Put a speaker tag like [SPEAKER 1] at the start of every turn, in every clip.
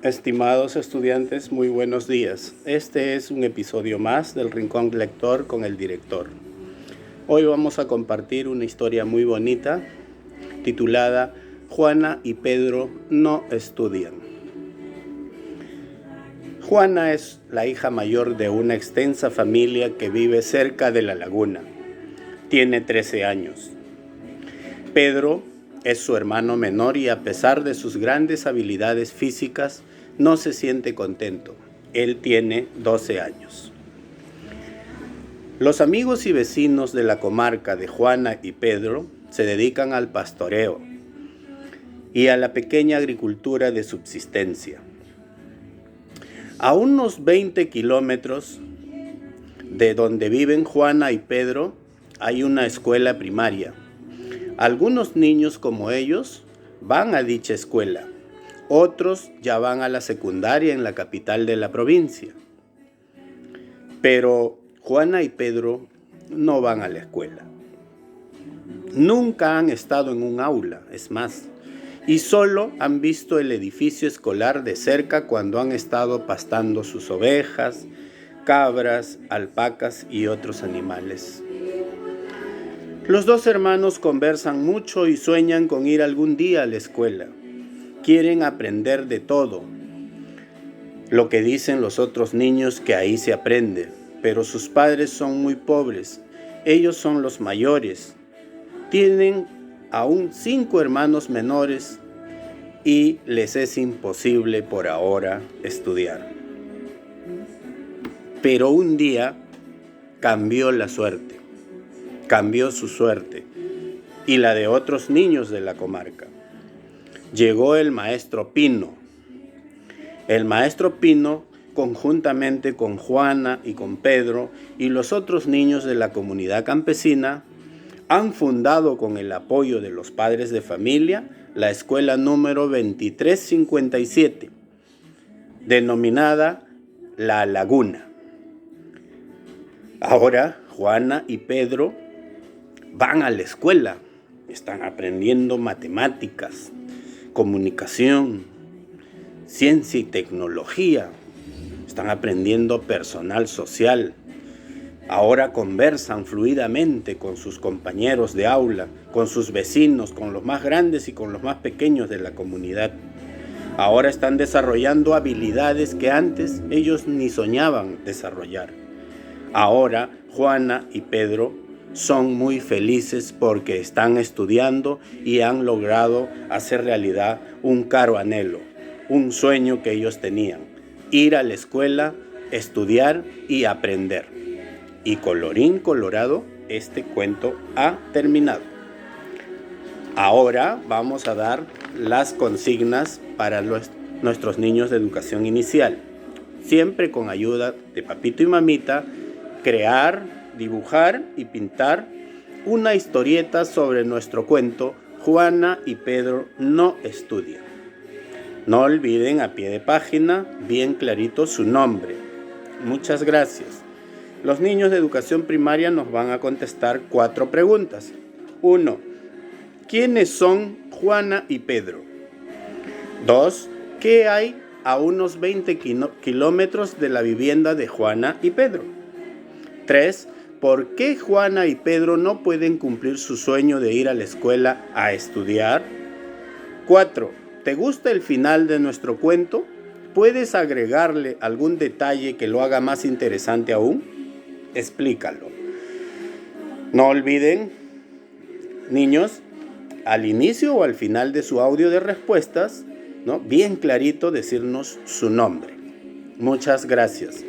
[SPEAKER 1] Estimados estudiantes, muy buenos días. Este es un episodio más del Rincón Lector con el director. Hoy vamos a compartir una historia muy bonita titulada Juana y Pedro no estudian. Juana es la hija mayor de una extensa familia que vive cerca de la laguna. Tiene 13 años. Pedro es su hermano menor y a pesar de sus grandes habilidades físicas, no se siente contento. Él tiene 12 años. Los amigos y vecinos de la comarca de Juana y Pedro se dedican al pastoreo y a la pequeña agricultura de subsistencia. A unos 20 kilómetros de donde viven Juana y Pedro hay una escuela primaria. Algunos niños como ellos van a dicha escuela. Otros ya van a la secundaria en la capital de la provincia. Pero Juana y Pedro no van a la escuela. Nunca han estado en un aula, es más, y solo han visto el edificio escolar de cerca cuando han estado pastando sus ovejas, cabras, alpacas y otros animales. Los dos hermanos conversan mucho y sueñan con ir algún día a la escuela. Quieren aprender de todo, lo que dicen los otros niños que ahí se aprende, pero sus padres son muy pobres. Ellos son los mayores. Tienen aún 5 hermanos menores y les es imposible por ahora estudiar. Pero un día cambió la suerte, cambió su suerte y la de otros niños de la comarca. Llegó el maestro Pino. El maestro Pino, conjuntamente con Juana y con Pedro y los otros niños de la comunidad campesina, han fundado con el apoyo de los padres de familia la escuela número 2357, denominada La Laguna. Ahora Juana y Pedro van a la escuela, están aprendiendo matemáticas, comunicación, ciencia y tecnología. Están aprendiendo personal social. Ahora conversan fluidamente con sus compañeros de aula, con sus vecinos, con los más grandes y con los más pequeños de la comunidad. Ahora están desarrollando habilidades que antes ellos ni soñaban desarrollar. Ahora Juana y Pedro son muy felices porque están estudiando y han logrado hacer realidad un caro anhelo, un sueño que ellos tenían: ir a la escuela, estudiar y aprender. Y colorín colorado, este cuento ha terminado. Ahora vamos a dar las consignas para nuestros niños de educación inicial. Siempre con ayuda de papito y mamita, crear, dibujar y pintar una historieta sobre nuestro cuento Juana y Pedro no estudian. No olviden a pie de página, bien clarito, su nombre. Muchas gracias. Los niños de educación primaria nos van a contestar 4 preguntas. 1. ¿Quiénes son Juana y Pedro? 2. ¿Qué hay a unos 20 kilómetros de la vivienda de Juana y Pedro? 3. ¿Por qué Juana y Pedro no pueden cumplir su sueño de ir a la escuela a estudiar? 4. ¿Te gusta el final de nuestro cuento? ¿Puedes agregarle algún detalle que lo haga más interesante aún? Explícalo. No olviden, niños, al inicio o al final de su audio de respuestas, ¿no?, bien clarito decirnos su nombre. Muchas gracias.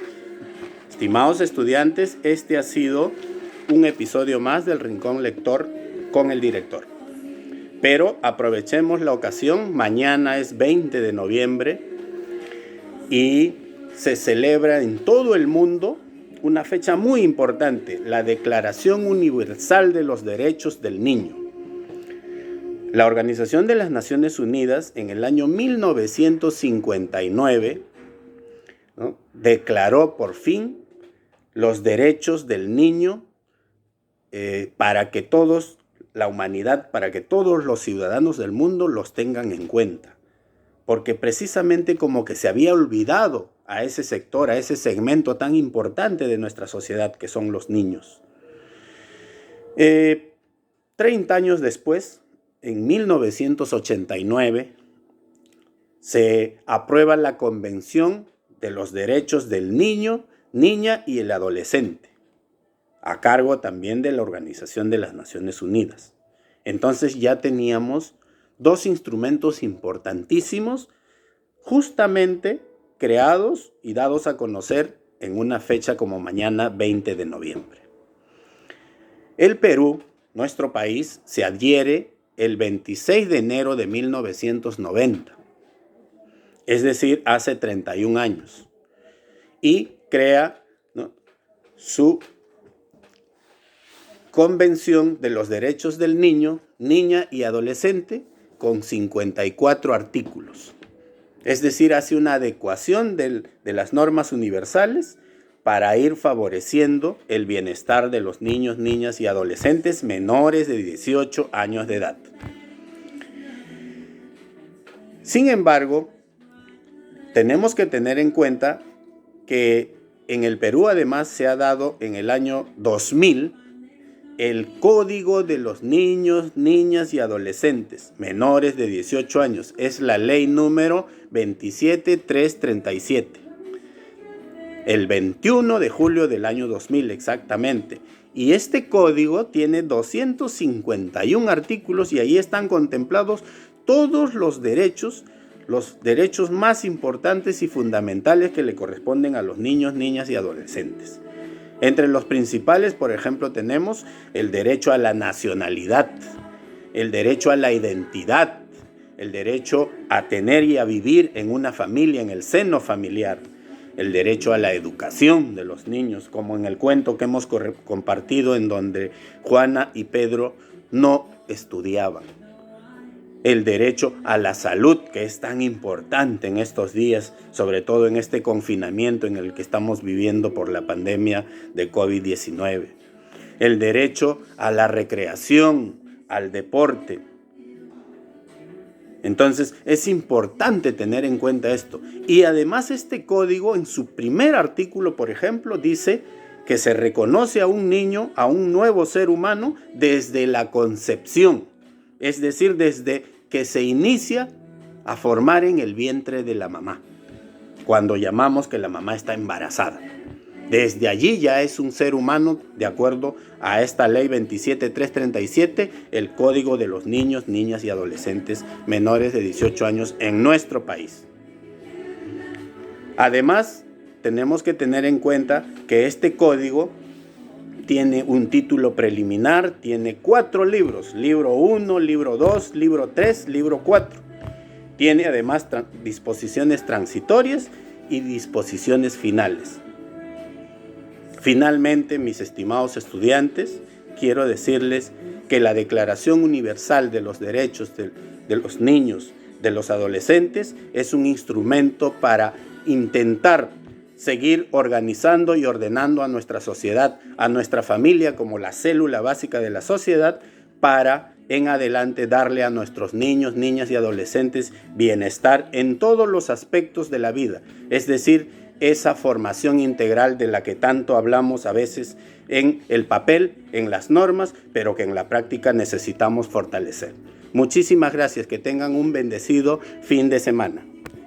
[SPEAKER 1] Estimados estudiantes, este ha sido un episodio más del Rincón Lector con el director. Pero aprovechemos la ocasión. Mañana es 20 de noviembre y se celebra en todo el mundo una fecha muy importante, la Declaración Universal de los Derechos del Niño. La Organización de las Naciones Unidas en el año 1959, ¿no?, declaró por fin los derechos del niño para que todos, la humanidad, para que todos los ciudadanos del mundo los tengan en cuenta. porque precisamente como que se había olvidado a ese sector, a ese segmento tan importante de nuestra sociedad que son los niños. 30 años después, en 1989, se aprueba la Convención de los Derechos del Niño, Niña y el Adolescente, a cargo también de la Organización de las Naciones Unidas. Entonces ya teníamos dos instrumentos importantísimos, justamente creados y dados a conocer en una fecha como mañana, 20 de noviembre. El Perú, nuestro país, se adhiere el 26 de enero de 1990, es decir, hace 31 años, y crea, ¿no?, su Convención de los Derechos del Niño, Niña y Adolescente con 54 artículos. Es decir, hace una adecuación de las normas universales para ir favoreciendo el bienestar de los niños, niñas y adolescentes menores de 18 años de edad. Sin embargo, tenemos que tener en cuenta que en el Perú además se ha dado en el año 2000 el Código de los Niños, Niñas y Adolescentes menores de 18 años. Es la ley número 27337. El 21 de julio del año 2000 exactamente. Y este código tiene 251 artículos y ahí están contemplados todos los derechos más importantes y fundamentales que le corresponden a los niños, niñas y adolescentes. Entre los principales, por ejemplo, tenemos el derecho a la nacionalidad, el derecho a la identidad, el derecho a tener y a vivir en una familia, en el seno familiar, el derecho a la educación de los niños, como en el cuento que hemos compartido en donde Juana y Pedro no estudiaban. El derecho a la salud, que es tan importante en estos días, sobre todo en este confinamiento en el que estamos viviendo por la pandemia de COVID-19. El derecho a la recreación, al deporte. Entonces, es importante tener en cuenta esto. Y además este código, en su primer artículo, por ejemplo, dice que se reconoce a un niño, a un nuevo ser humano, desde la concepción. Es decir, desde que se inicia a formar en el vientre de la mamá, cuando llamamos que la mamá está embarazada. Desde allí ya es un ser humano, de acuerdo a esta ley 27337, el Código de los Niños, Niñas y Adolescentes menores de 18 años en nuestro país. Además, tenemos que tener en cuenta que este código tiene un título preliminar, tiene 4 libros, libro 1, libro 2, libro 3, libro 4. Tiene además disposiciones transitorias y disposiciones finales. Finalmente, mis estimados estudiantes, quiero decirles que la Declaración Universal de los Derechos de los Niños, de los Adolescentes, es un instrumento para intentar seguir organizando y ordenando a nuestra sociedad, a nuestra familia como la célula básica de la sociedad, para en adelante darle a nuestros niños, niñas y adolescentes bienestar en todos los aspectos de la vida. Es decir, esa formación integral de la que tanto hablamos a veces en el papel, en las normas, pero que en la práctica necesitamos fortalecer. Muchísimas gracias, que tengan un bendecido fin de semana.